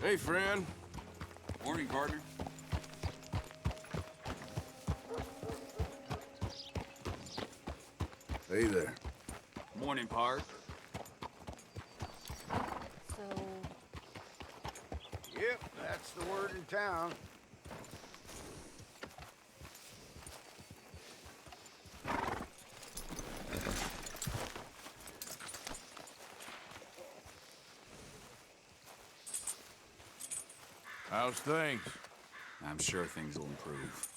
Hey, friend. Morning, partner. Hey there. Morning, Park. So, Yep, that's the word in town. How's things? I'm sure things will improve.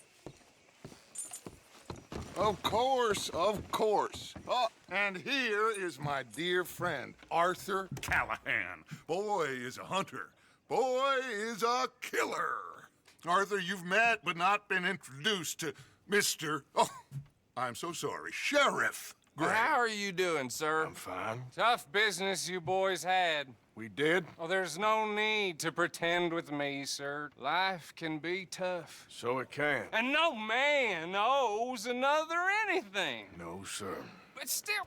Of course, of course. Oh, and here is my dear friend, Arthur Callahan. Boy is a hunter. Boy is a killer. Arthur, you've met but not been introduced to Mr. Oh, I'm so sorry, Sheriff Gray. How are you doing, sir? I'm fine. Tough business you boys had. We did? Oh, there's no need to pretend with me, sir. Life can be tough. So it can. And no man owes another anything. No, sir. But still,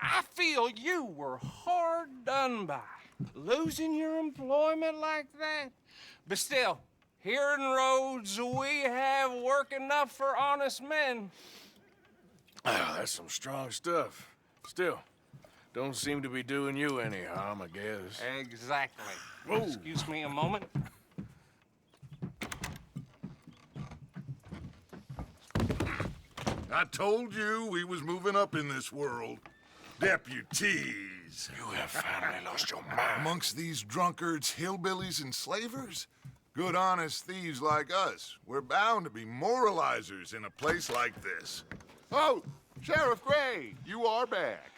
I feel you were hard done by. Losing your employment like that. But still, here in Rhodes, we have work enough for honest men. Ah, that's some strong stuff. Still, don't seem to be doing you any harm, I guess. Exactly. Whoa. Excuse me a moment. I told you we was moving up in this world. Deputies. You have finally lost your mind. Amongst these drunkards, hillbillies, and slavers? Good honest thieves like us. We're bound to be moralizers in a place like this. Oh, Sheriff Gray, you are back.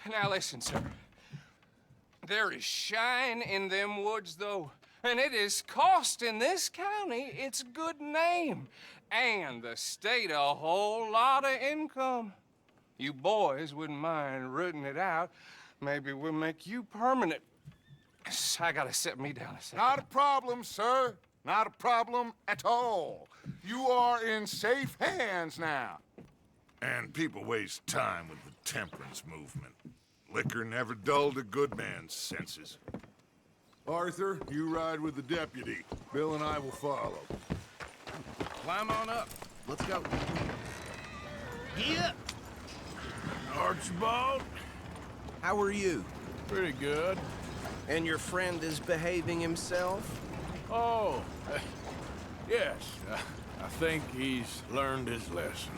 Now listen, sir. There is shine in them woods, though, and it is costing this county its good name, and the state a whole lot of income. You boys wouldn't mind rooting it out. Maybe we'll make you permanent. I gotta sit me down a second. Not a problem, sir. Not a problem at all. You are in safe hands now. And people waste time with the temperance movement. Liquor never dulled a good man's senses. Arthur, you ride with the deputy. Bill and I will follow. Climb on up. Let's go. Yeah. Archibald? How are you? Pretty good. And your friend is behaving himself? Oh, yes. I think he's learned his lesson.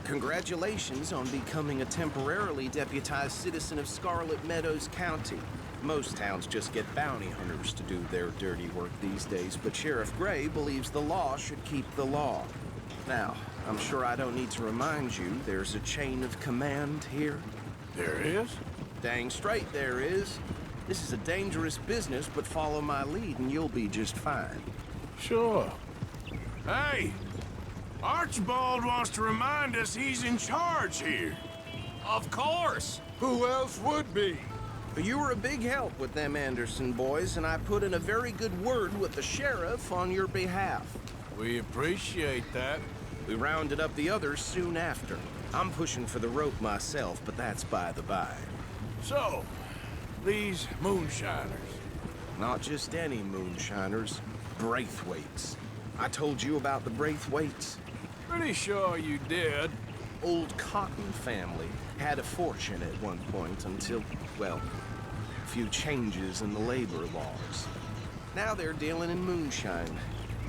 Congratulations on becoming a temporarily deputized citizen of Scarlet Meadows County. Most towns just get bounty hunters to do their dirty work these days, but Sheriff Gray believes the law should keep the law. Now, I'm sure I don't need to remind you there's a chain of command here. There is? Dang straight there is. This is a dangerous business, but follow my lead and you'll be just fine. Sure. Hey! Archibald wants to remind us he's in charge here. Of course. Who else would be? But you were a big help with them Anderson boys, and I put in a very good word with the sheriff on your behalf. We appreciate that. We rounded up the others soon after. I'm pushing for the rope myself, but that's by the by. So, these moonshiners. Not just any moonshiners, Braithwaites. I told you about the Braithwaites. Pretty sure you did. Old Cotton family had a fortune at one point until, well, a few changes in the labor laws. Now they're dealing in moonshine.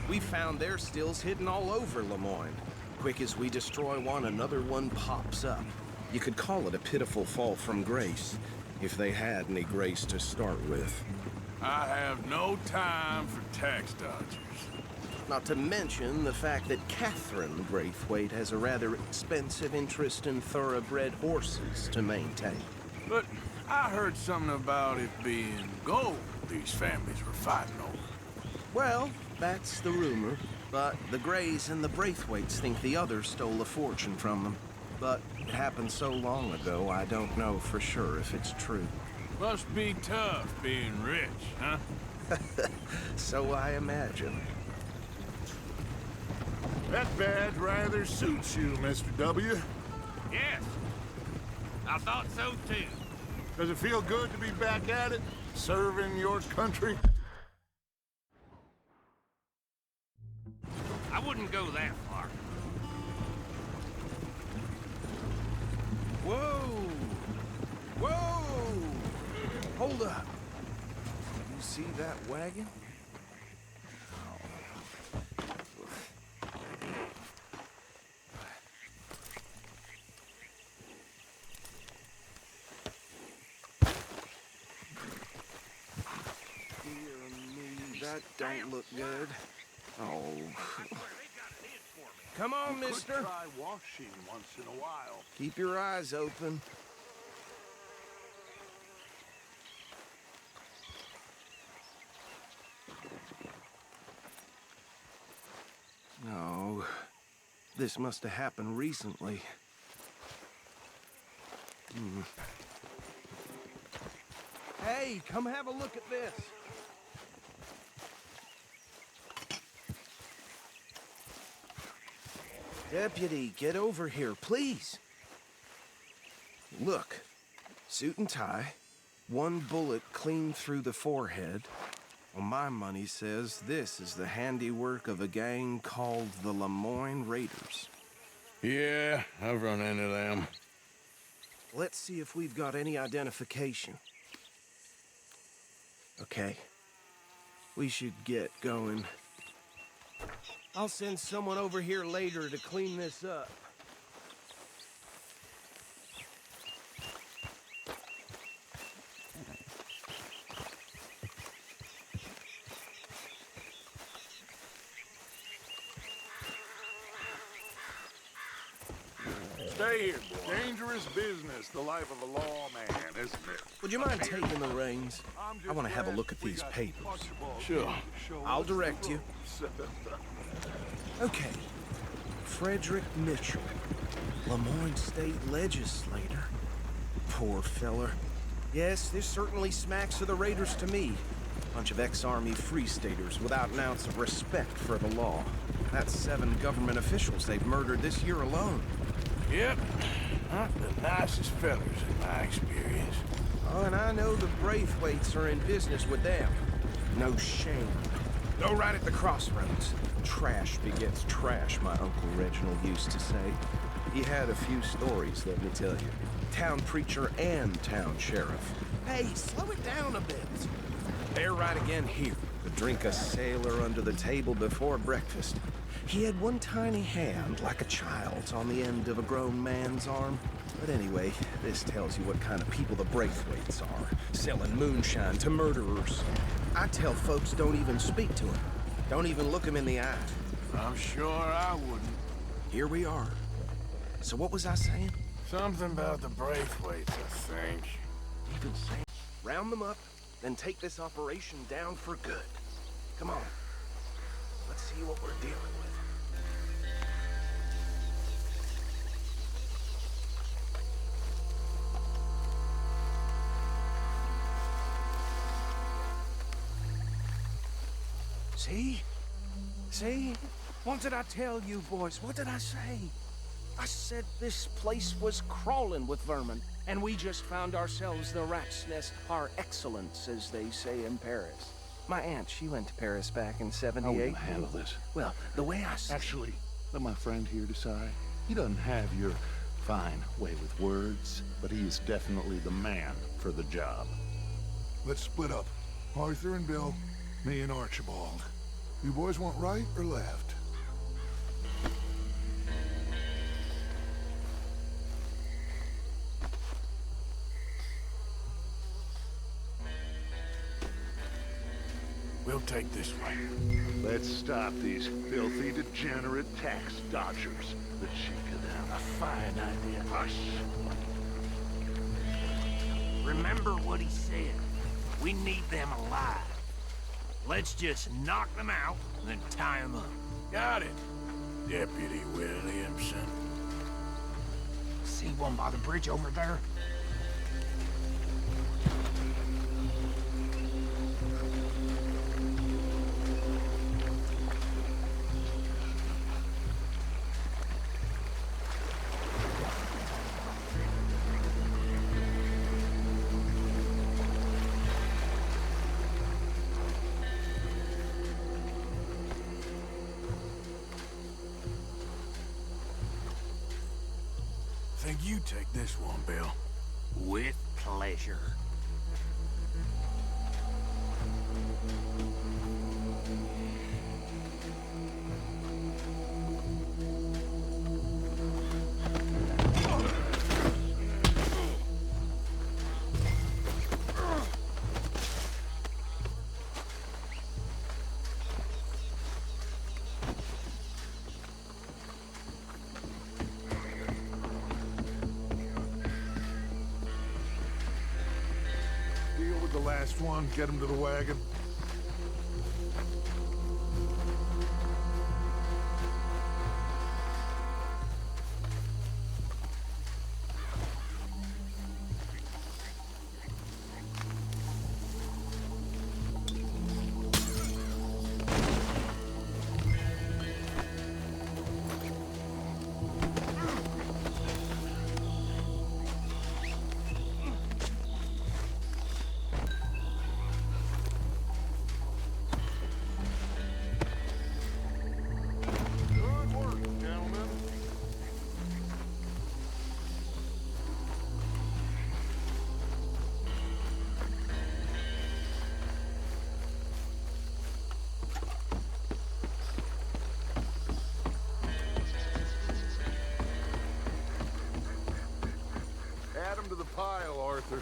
We found their stills hidden all over Lemoyne. Quick as we destroy one, another one pops up. You could call it a pitiful fall from grace, if they had any grace to start with. I have no time for tax dodgers. Not to mention the fact that Catherine Braithwaite has a rather expensive interest in thoroughbred horses to maintain. But I heard something about it being gold these families were fighting over. Well, that's the rumor. But the Grays and the Braithwaites think the others stole a fortune from them. But it happened so long ago, I don't know for sure if it's true. Must be tough being rich, huh? So I imagine. That badge rather suits you, Mr. W. Yes. I thought so too. Does it feel good to be back at it, serving your country? wouldn't go that far. Whoa! Whoa! Hold up. You see that wagon? That don't look good. Oh. Come on, mister. Try washing once in a while. Keep your eyes open. No. This must have happened recently. Hey, come have a look at this. Deputy, get over here, please. Look, suit and tie, one bullet clean through the forehead. Well, my money says this is the handiwork of a gang called the Lemoyne Raiders. Yeah, I've run into them. Let's see if we've got any identification. Okay. We should get going. I'll send someone over here later to clean this up. Stay here, boy. Dangerous business, the life of a lawman, isn't it? Would you mind taking the reins? I'm just I want to have a glad look at we these got papers. Archibald Sure. to show I'll us the direct you. ropes. Okay. Frederick Mitchell, Lemoyne State Legislator. Poor feller. Yes, this certainly smacks of the Raiders to me. Bunch of ex-Army Free Staters without an ounce of respect for the law. That's 7 government officials they've murdered this year alone. Yep. Not the nicest fellas in my experience. Oh, and I know the Braithwaites are in business with them. No shame. Go right at the crossroads. Trash begets trash, my Uncle Reginald used to say. He had a few stories, let me tell you. Town preacher and town sheriff. Hey, slow it down a bit. They're right again here. To drink a sailor under the table before breakfast. He had one tiny hand, like a child's, on the end of a grown man's arm. But anyway, this tells you what kind of people the Braithwaites are. Selling moonshine to murderers. I tell folks don't even speak to him. Don't even look him in the eye. I'm sure I wouldn't. Here we are. So what was I saying? Something about the Braithwaites, I think. Even saying. Round them up, then take this operation down for good. Come on. Let's see what we're dealing with. See? See? What did I tell you, boys? What did I say? I said this place was crawling with vermin, and we just found ourselves the rat's nest par excellence, as they say in Paris. My aunt, she went to Paris back in How '78. we gonna handle this? Well, the way I see Actually, let my friend here decide. He doesn't have your fine way with words, but he is definitely the man for the job. Let's split up. Arthur and Bill, me and Archibald. You boys want right or left? We'll take this way. Let's stop these filthy, degenerate tax dodgers. The cheek of them. A fine idea. Hush. Remember what he said. We need them alive. Let's just knock them out, then tie them up. Got it, Deputy Williamson. See one by the bridge over there? think you take this one, Bill? With pleasure. Deal with the last one, get him to the wagon. Good work, gentlemen. Add him to the pile, Arthur.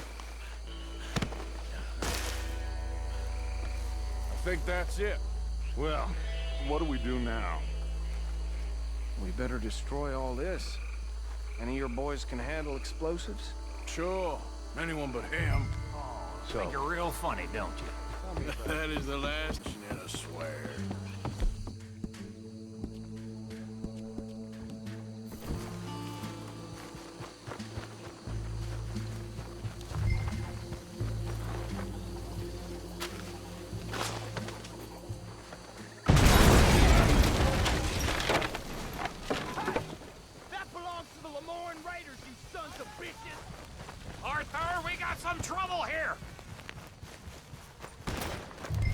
I think that's it. Well, what do we do now? We better destroy all this. Any of your boys can handle explosives? Sure. Anyone but him. Think you're real funny, don't you? That is the last in a swear. That belongs to the Lemoyne Raiders, you sons of bitches! Arthur, we got some trouble here!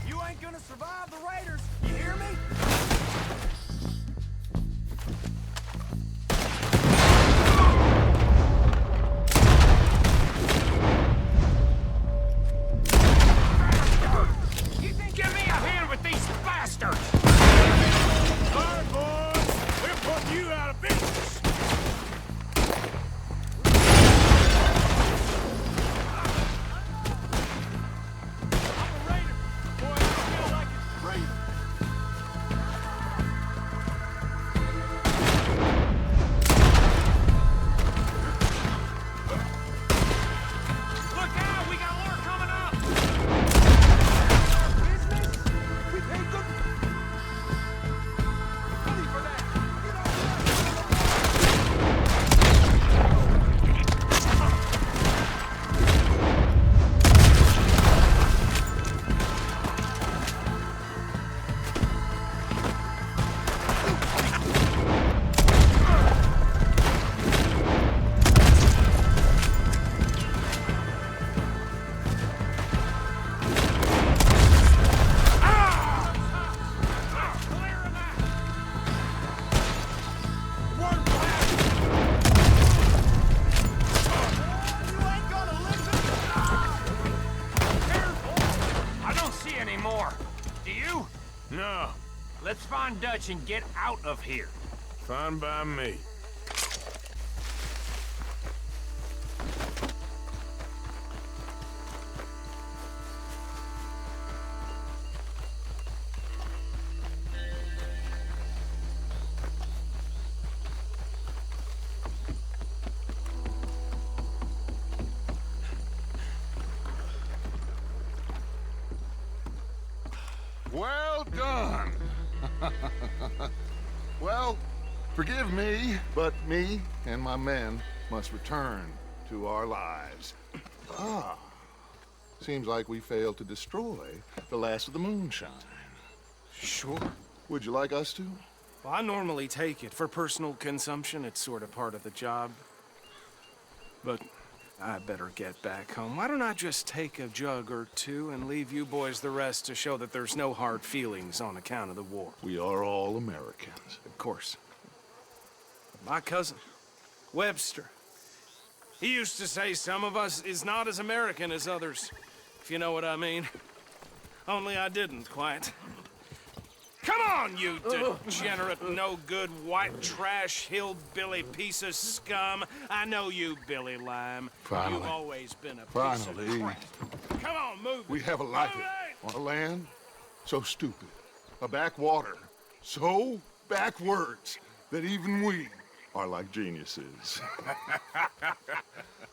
You ain't gonna survive the Raiders, you hear me? You think give me a hand with these bastards! All right, boys. We're putting you out of business. I'm a Raider. Boy, I feel like it's freedom. Look out, we got more coming up. Business? We pay good money for that. Clear him out. One blast. You ain't gonna listen. Careful. I don't see any more. Do you? No. Let's find Dutch and get out of here. Fine by me. Well done. Well, forgive me, but me and my men must return to our lives. Seems like we failed to destroy the last of the moonshine. Sure. Would you like us to? Well, I normally take it for personal consumption. It's sort of part of the job. But I better get back home. Why don't I just take a jug or two and leave you boys the rest to show that there's no hard feelings on account of the war? We are all Americans. Of course. My cousin, Webster, He used to say some of us is not as American as others, if you know what I mean. Only I didn't quite. Come on, you degenerate, no-good, white trash, hillbilly piece of scum. I know you, Billy Lime. Finally. You've always been a piece Finally. of crap. Come on, move it. We have a life Move it! on a land so stupid, a backwater so backwards that even we are like geniuses.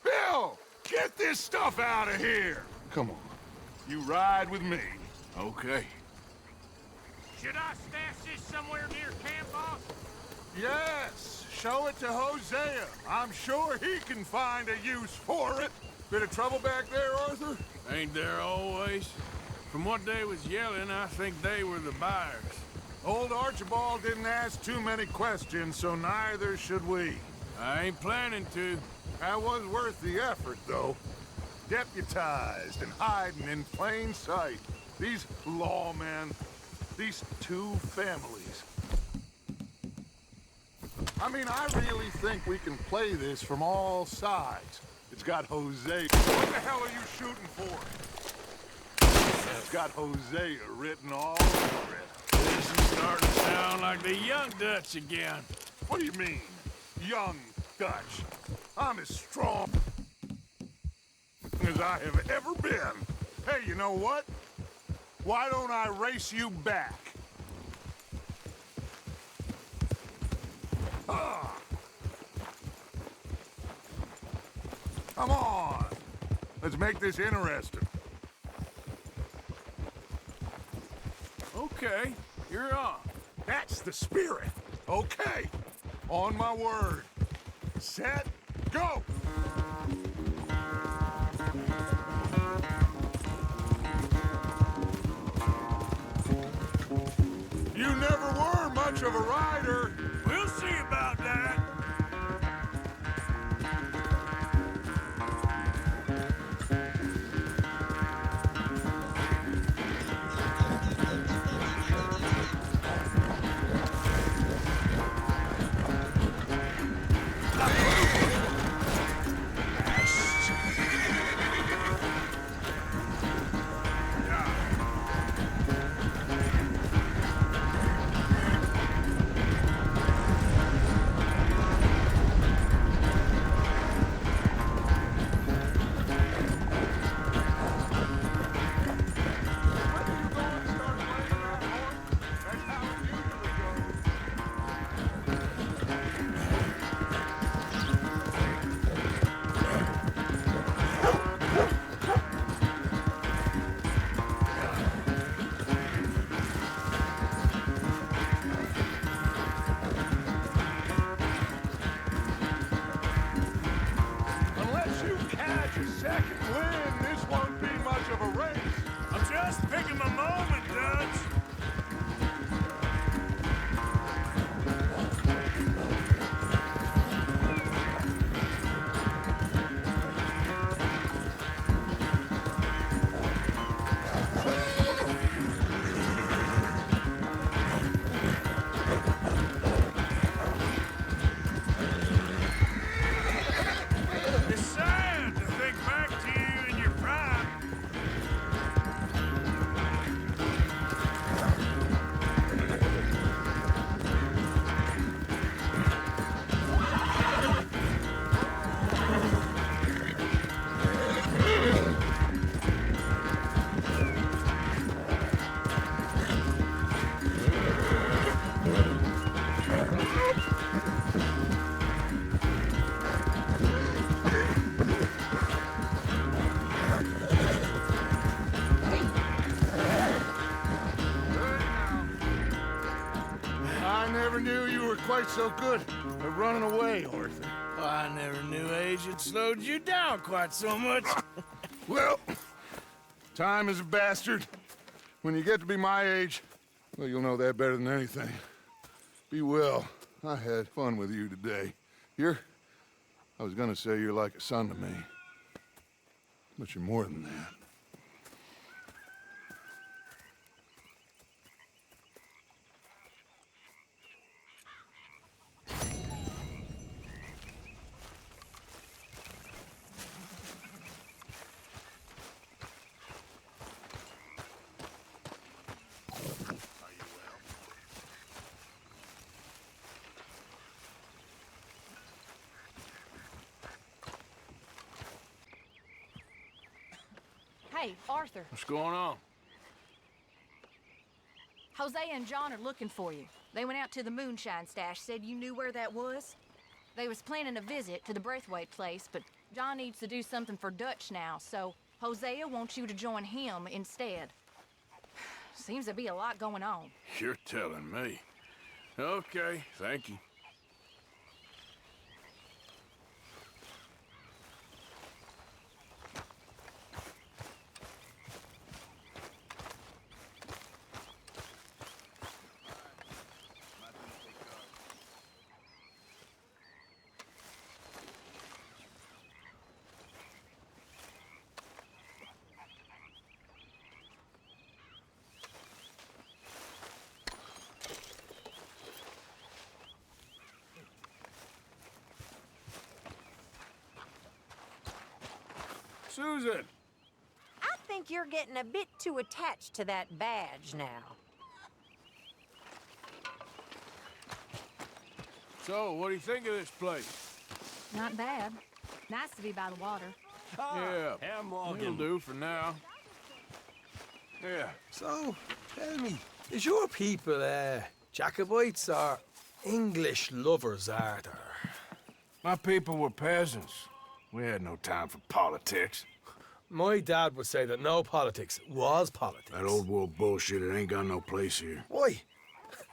Bill, get this stuff out of here! Come on, you ride with me. Okay. Should I stash this somewhere near camp, boss? Yes, show it to Hosea. I'm sure he can find a use for it. Bit of trouble back there, Arthur? Ain't there always? From what they was yelling, I think they were the buyers. Old Archibald didn't ask too many questions, so neither should we. I ain't planning to. That was worth the effort, though. Deputized and hiding in plain sight. These lawmen, these two families. I mean, I really think we can play this from all sides. It's got Hosea. What the hell are you shooting for? It's got Hosea written all over it. This is starting to sound like the Young Dutch again. What do you mean, young Dutch? I'm as strong as I have ever been. Hey, you know what? Why don't I race you back? Ah. Come on. Let's make this interesting. Okay, you're on. That's the spirit. Okay. On my word. Set, go! You never were much of a rider. We'll see about that. Unless you catch a second wind, this won't be much of a race. I'm just picking my moment, Dutch. It's sad to think back to you in your prime. I never knew you were quite so good at running away, Arthur. I never knew age had slowed you down quite so much. Well, time is a bastard. When you get to be my age, well, you'll know that better than anything. Be well. I had fun with you today. I was gonna say you're like a son to me. But you're more than that. Hey, Arthur. What's going on? Hosea and John are looking for you. They went out to the moonshine stash, said you knew where that was. They was planning a visit to the Braithwaite place, but John needs to do something for Dutch now, so Hosea wants you to join him instead. Seems to be a lot going on. You're telling me. Okay, thank you. Susan! I think you're getting a bit too attached to that badge now. So, what do you think of this place? Not bad. Nice to be by the water. Yeah, Ham it'll Morgan. do for now. Yeah, So, tell me, is your people, Jacobites or English lovers, Arthur? my people were peasants. We had no time for politics. My dad would say that no politics was politics. That old world bullshit, it ain't got no place here. Why?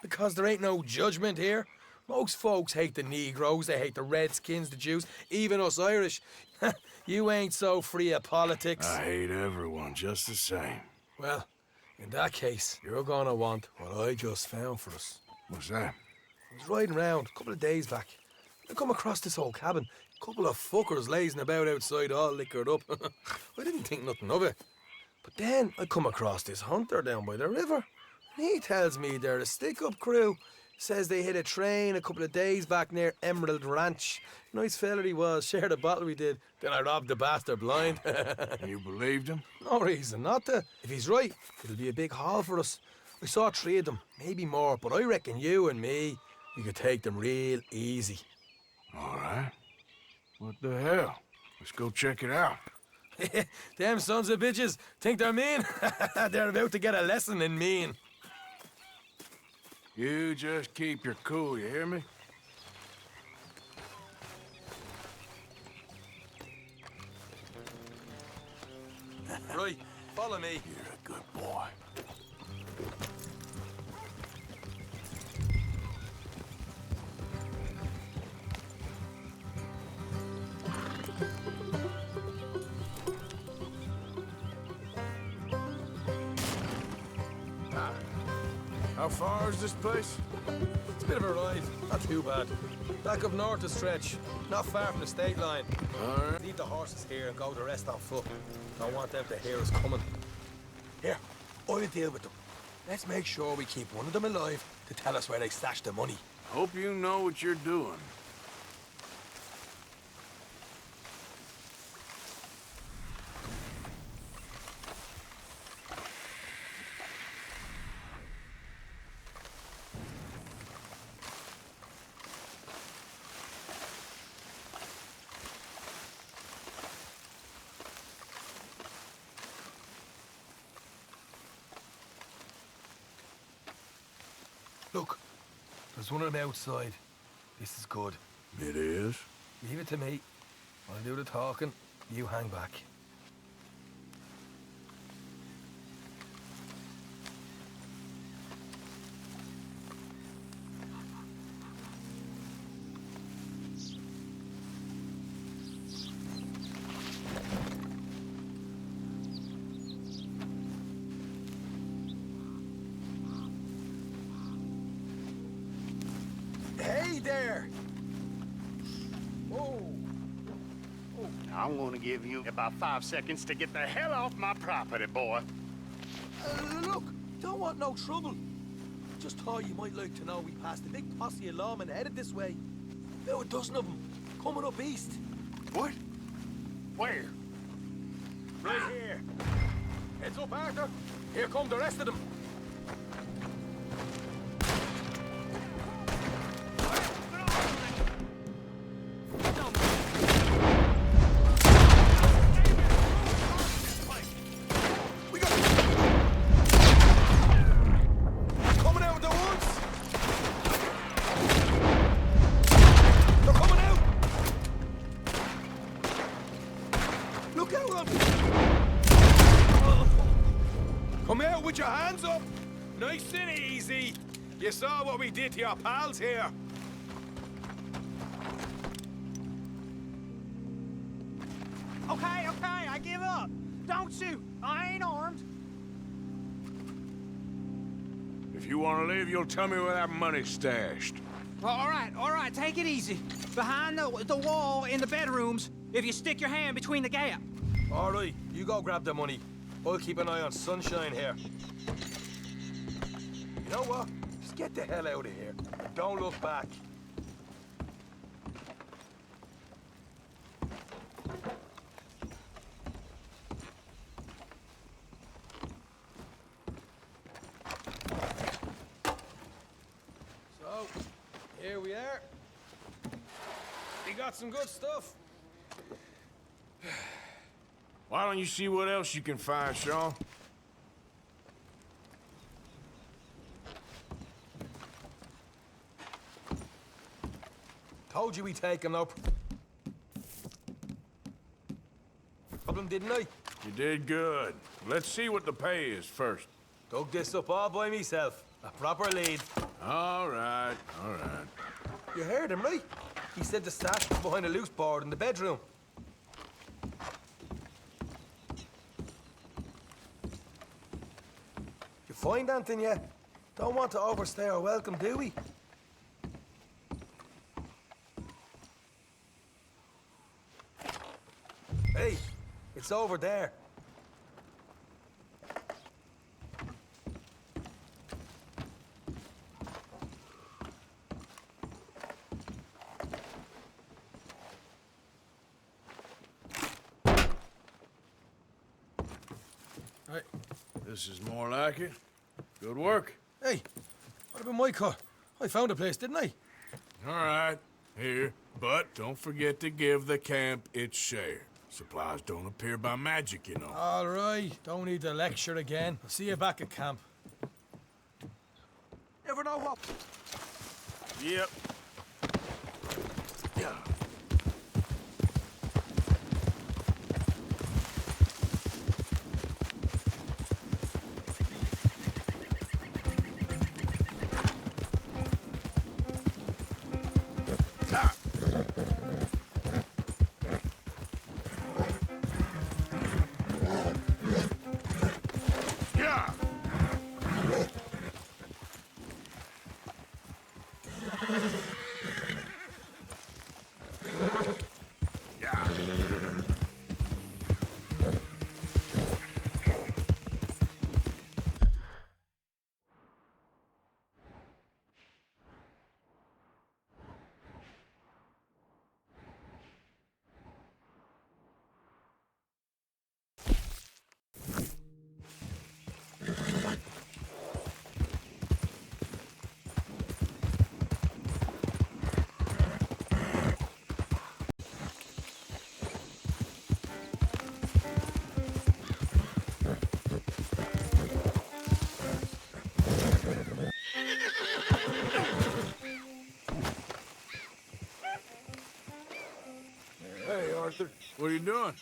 Because there ain't no judgment here. Most folks hate the Negroes, they hate the Redskins, the Jews, even us Irish. You ain't so free of politics. I hate everyone just the same. Well, in that case, you're gonna want what I just found for us. What's that? I was riding around a couple of days back. I come across this old cabin. A couple of fuckers lazing about outside all liquored up. I didn't think nothing of it. But then I come across this hunter down by the river. And he tells me they're a stick-up crew. Says they hit a train a couple of days back near Emerald Ranch. Nice fella he was, shared a bottle we did. Then I robbed the bastard blind. And you believed him? No reason not to. If he's right, it'll be a big haul for us. I saw 3 of them, maybe more, but I reckon you and me, we could take them real easy. All right. What the hell? Let's go check it out. Them sons of bitches think they're mean. They're about to get a lesson in mean. You just keep your cool, you hear me? Right, follow me. You're a good boy. How far is this place? It's a bit of a ride, not too bad. Back up north a stretch, not far from the state line. All right. Leave the horses here and go the rest on foot. Don't want them to hear us coming. Here, I'll deal with them. Let's make sure we keep one of them alive to tell us where they stashed the money. Hope you know what you're doing. Look, there's one of them outside. This is good. It is? Leave it to me. I'll do the talking. You hang back. Hey there! Oh. I'm gonna give you about 5 seconds to get the hell off my property, boy. Look, don't want no trouble. Just thought you might like to know we passed a big posse of lawmen headed this way. About a dozen of them, coming up east. What? Where? Right here. Heads up, Arthur. Here come the rest of them. Come out with your hands up! Nice and easy. You saw what we did to your pals here. Okay, I give up. Don't shoot. I ain't armed. If you want to leave, you'll tell me where that money's stashed. All right, take it easy. Behind the wall in the bedrooms, if you stick your hand between the gap. All right, you go grab the money. I'll keep an eye on Sunshine here. You know what? Just get the hell out of here. And don't look back. So, here we are. We got some good stuff. Why don't you see what else you can find, Sean? Told you we'd take him up. Problem, didn't I? You did good. Let's see what the pay is first. Dug this up all by myself. A proper lead. All right, all right. You heard him, right? He said the stash was behind a loose board in the bedroom. You find anything yet? Don't want to overstay our welcome, do we? Hey, it's over there. Hey, this is more like it. Good work. Hey, what about my car? I found a place, didn't I? All right, here. But don't forget to give the camp its share. Supplies don't appear by magic, you know. All right, don't need the lecture again. I'll see you back at camp. Never know what. Yep. Yeah. Hey, Arthur. What are you doing?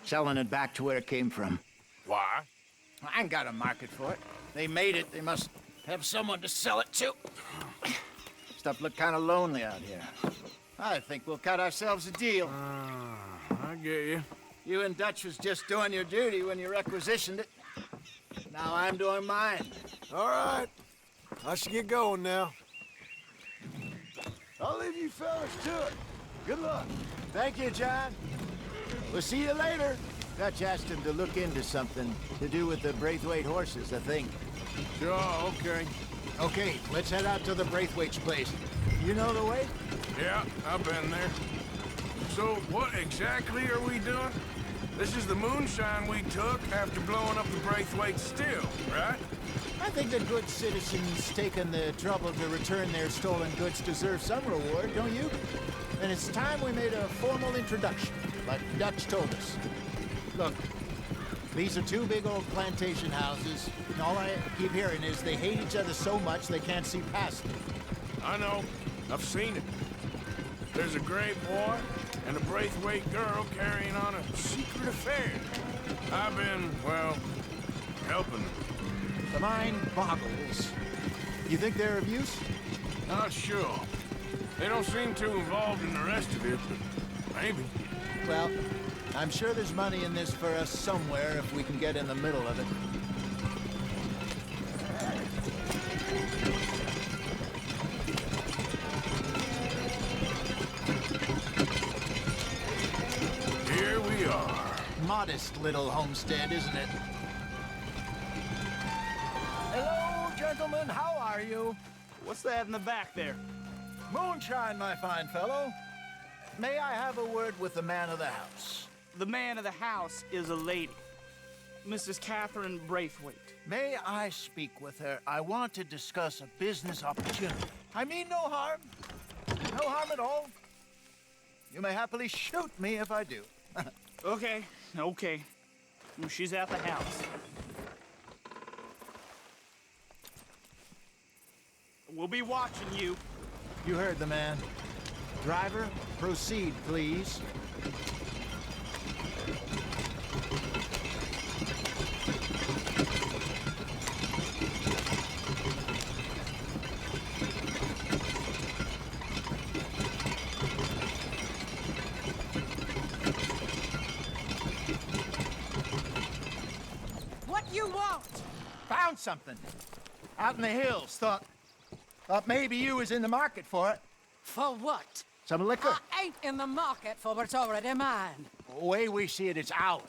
Selling it back to where it came from. Why? I ain't got a market for it. They made it. They must have someone to sell it to. Stuff look kind of lonely out here. I think we'll cut ourselves a deal. I get you. You and Dutch was just doing your duty when you requisitioned it. Now I'm doing mine. All right. I should get going now. I'll leave you fellas to it. Good luck. Thank you, John. We'll see you later. Dutch asked him to look into something to do with the Braithwaite horses, I think. Sure, okay. Okay, let's head out to the Braithwaite's place. You know the way? Yeah, I've been there. So what exactly are we doing? This is the moonshine we took after blowing up the Braithwaite still, right? I think the good citizens taking the trouble to return their stolen goods deserve some reward, don't you? And it's time we made a formal introduction, like Dutch told us. Look, these are two big old plantation houses, and all I keep hearing is they hate each other so much they can't see past it. I know. I've seen it. There's a gray boy and a Braithwaite girl carrying on a secret affair. I've been, well, The mine boggles. You think they're of use? Not sure. They don't seem too involved in the rest of it, but maybe. Well, I'm sure there's money in this for us somewhere if we can get in the middle of it. Here we are. Modest little homestead, isn't it? Hello, gentlemen. How are you? What's that in the back there? Moonshine, my fine fellow. May I have a word with the man of the house? The man of the house is a lady, Mrs. Catherine Braithwaite. May I speak with her? I want to discuss a business opportunity. I mean no harm. No harm at all. You may happily shoot me if I do. Okay. Well, she's at the house. We'll be watching you. You heard the man. Driver, proceed, please. What you want? Found something. Out in the hills. Thought maybe you was in the market for it. For what? Some liquor. I ain't in the market for what's already mine. The way we see it, it's ours.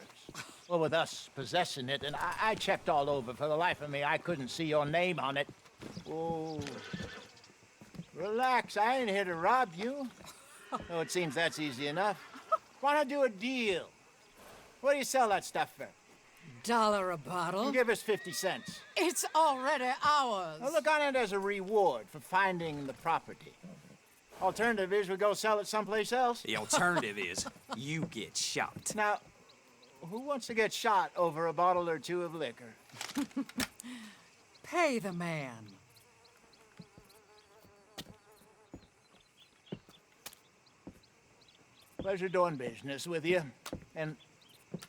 Well, with us possessing it, and I checked all over. For the life of me, I couldn't see your name on it. Oh. Relax, I ain't here to rob you. Oh, it seems that's easy enough. Why not do a deal? What do you sell that stuff for? $1 a bottle? You give us 50 cents. It's already ours. Well, look on it as a reward for finding the property. Alternative is we go sell it someplace else. The alternative is you get shot. Now, who wants to get shot over a bottle or two of liquor? Pay the man. Pleasure doing business with you. And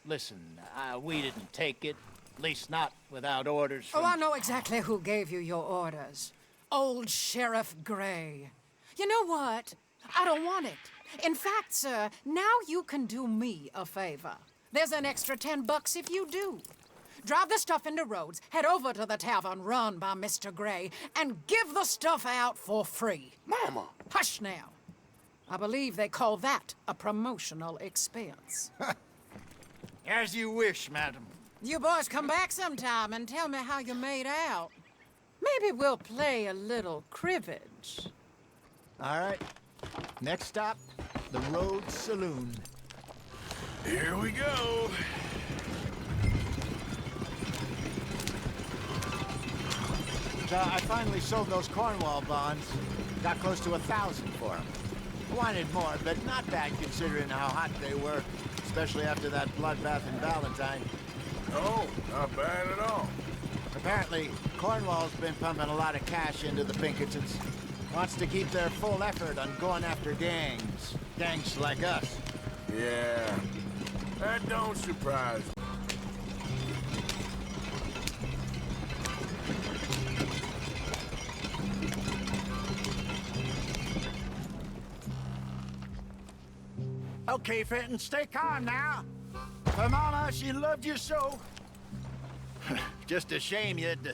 listen, we didn't take it. At least not without orders from... Oh, I know exactly who gave you your orders. Old Sheriff Gray. You know what? I don't want it. In fact, sir, now you can do me a favor. There's an extra $10 if you do. Drive the stuff into Rhodes, head over to the tavern run by Mr. Gray, and give the stuff out for free. Mama! Hush now. I believe they call that a promotional expense. As you wish, madam. You boys come back sometime and tell me how you made out. Maybe we'll play a little cribbage. All right. Next stop, the Rhodes Saloon. Here we go. So I finally sold those Cornwall bonds. Got close to 1,000 for them. Wanted more, but not bad considering how hot they were, especially after that bloodbath in Valentine. Oh, not bad at all. Apparently, Cornwall's been pumping a lot of cash into the Pinkertons. Wants to keep their full effort on going after gangs. Gangs like us. Yeah, that don't surprise me. Okay, Fenton, stay calm now. For Mama, she loved you so. Just a shame you had to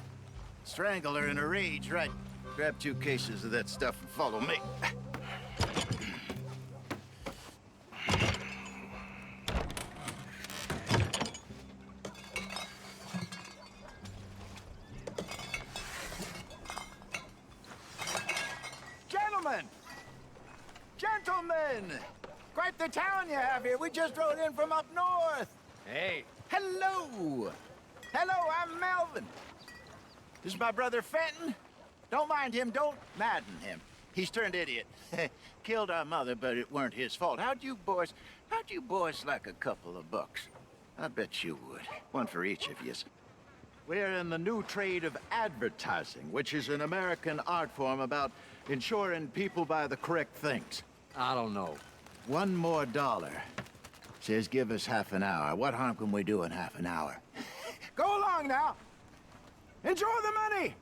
strangle her in a rage, right? Grab 2 cases of that stuff and follow me. Gentlemen! Gentlemen! Quite the town you have here. We just rode in from up north. Hey. Hello! Hello, I'm Melvin. This is my brother Fenton. Don't mind him, don't madden him. He's turned idiot. Killed our mother, but it weren't his fault. How'd you boys like a couple of bucks? I bet you would. One for each of yous. We're in the new trade of advertising, which is an American art form about ensuring people buy the correct things. I don't know. $1 more. Says give us half an hour. What harm can we do in half an hour? Go along now. Enjoy the money!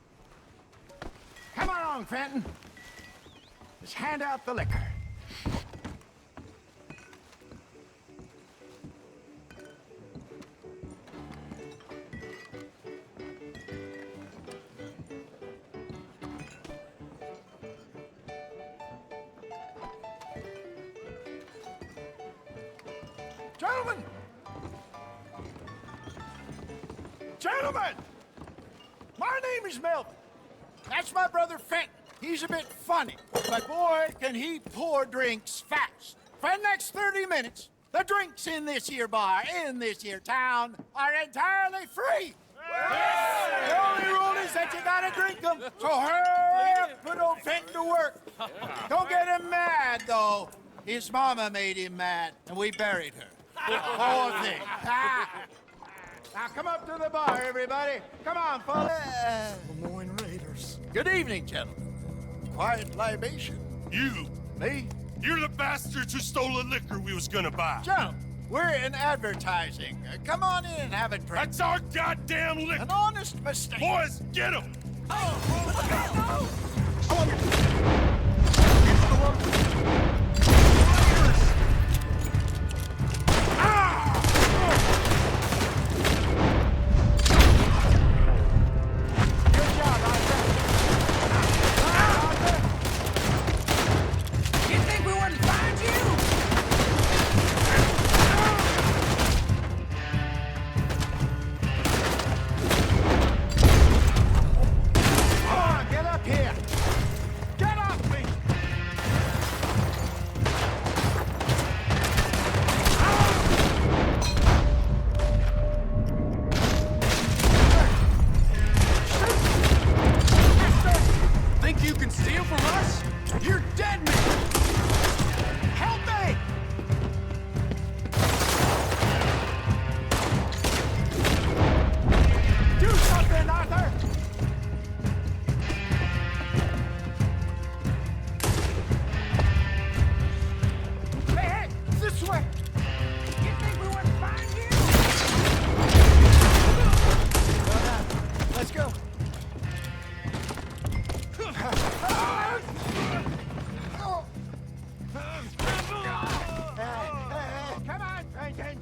Come along, Fenton. Let's hand out the liquor. Gentlemen! Gentlemen! My name is Melvin. That's my brother Fenton. He's a bit funny, but boy, can he pour drinks fast. For the next 30 minutes, the drinks in this here bar, in this here town, are entirely free. Yes. The only rule is that you gotta drink them. So hurry up, put old Fenton to work. Don't get him mad, though. His mama made him mad, and we buried her. Poor thing. Now come up to the bar, everybody. Come on, folks. Lemoyne Raiders. Good evening, gentlemen. Quiet libation. You. Me? You're the bastards who stole the liquor we was gonna buy. Gentlemen, we're in advertising. Come on in and have a drink. That's our goddamn liquor. An honest mistake. Boys, get him. You think we wouldn't find you? Come on, get up here. Get up, please. Think you can steal from us? You're dead man! Help me! Do something, Arthur! Hey, hey, this way! You think we wouldn't find you? Well done. Let's go. Hey, come on, Franklin.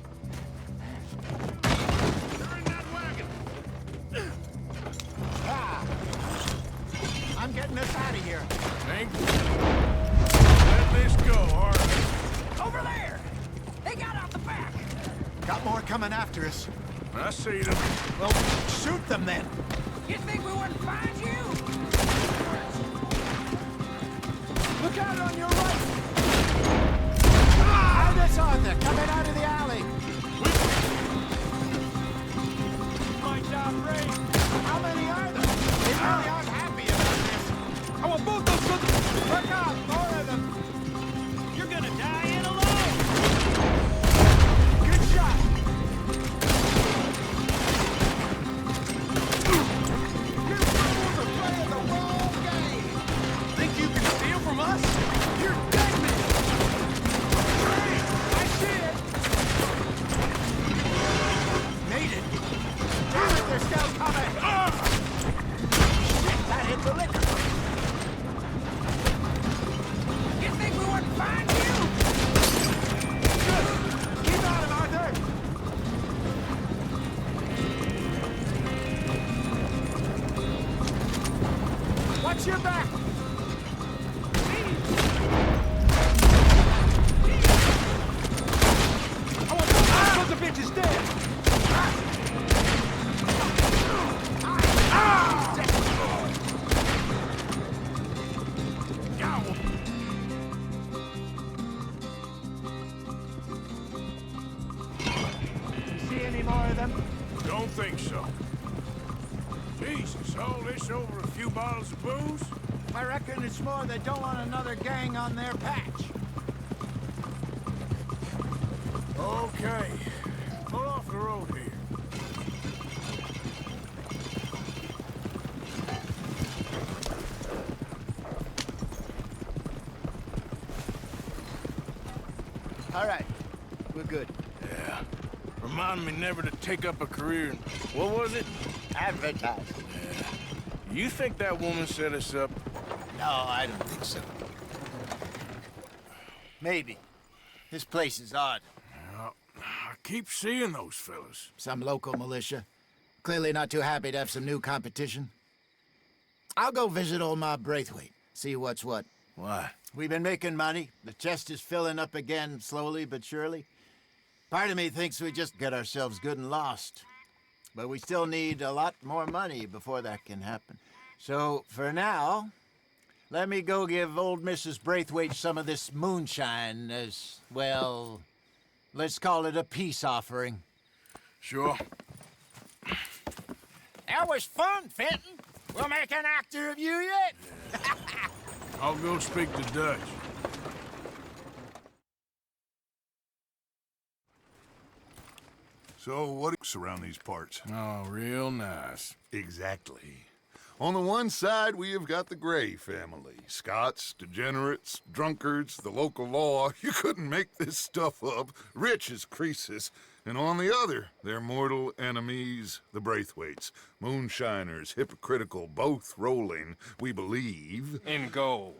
They're in that wagon. I'm getting us out of here. Think? Let this go, Harvey. Over there! They got out the back! Got more coming after us. I see them. Well, shoot them then. You think we wouldn't find you? Look out on your right. Hide us, Arthur, coming out of the alley. My job, Ray. How many are there? They really aren't happy about this. I want both those brothers. Look out, more of them. You're gonna die in alone! Good shot. You fools are playing the wrong game. Think you can steal from us? You're dead man! I see it. Made it. Damn it, they're still coming. Shit, that hit the liquor. You think we wouldn't find you? Good. Keep on him, Arthur. Watch your back. I want both those bitches dead! You see any more of them? Don't think so. Jesus, all this over a few bottles of booze? I reckon it's more they don't want another gang on their patch. Okay. Pull off the road here. All right, we're good. Yeah. Remind me never to take up a career in, what was it? Advertising. You think that woman set us up? No, I don't think so. Maybe. This place is odd. Well, I keep seeing those fellas. Some local militia. Clearly not too happy to have some new competition. I'll go visit old Ma Braithwaite, see what's what. Why? We've been making money. The chest is filling up again, slowly but surely. Part of me thinks we just get ourselves good and lost. But we still need a lot more money before that can happen. So, for now, let me go give old Mrs. Braithwaite some of this moonshine as, well, let's call it a peace offering. Sure. That was fun, Fenton. We'll make an actor of you yet. I'll go speak to Dutch. So, what's around these parts? Oh, real nice. Exactly. On the one side, we have got the Gray family. Scots, degenerates, drunkards, the local law. You couldn't make this stuff up. Rich as Croesus. And on the other, their mortal enemies, the Braithwaites. Moonshiners, hypocritical, both rolling, we believe. In gold.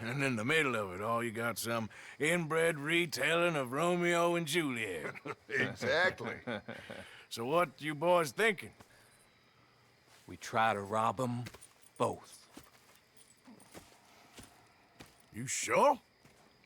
And in the middle of it all, you got some inbred retelling of Romeo and Juliet. Exactly. So what you boys thinking? We try to rob them both. You sure?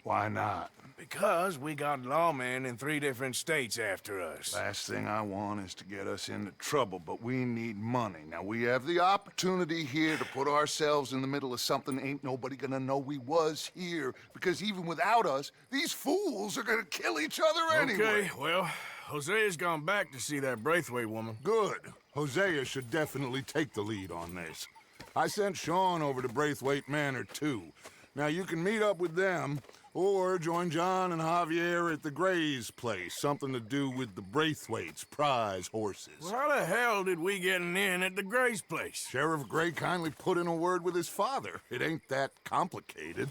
Why not? Because we got lawmen in 3 different states after us. Last thing I want is to get us into trouble, but we need money. Now, we have the opportunity here to put ourselves in the middle of something ain't nobody gonna know we was here, because even without us, these fools are gonna kill each other anyway. Okay, well, Hosea's gone back to see that Braithwaite woman. Good. Hosea should definitely take the lead on this. I sent Sean over to Braithwaite Manor, too. Now, you can meet up with them, or join John and Javier at the Gray's place. Something to do with the Braithwaite's prize horses. Well, how the hell did we get in at the Gray's place? Sheriff Gray kindly put in a word with his father. It ain't that complicated.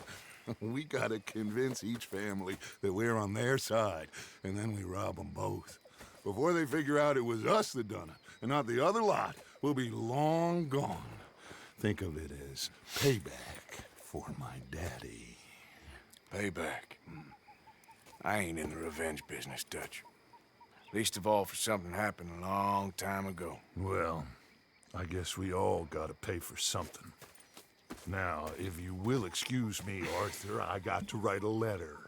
We gotta convince each family that we're on their side, and then we rob them both. Before they figure out it was us that done it, and not the other lot, we'll be long gone. Think of it as payback for my daddy. Payback. I ain't in the revenge business, Dutch. Least of all for something happened a long time ago. Well, I guess we all gotta pay for something. Now, if you will excuse me, Arthur, I got to write a letter.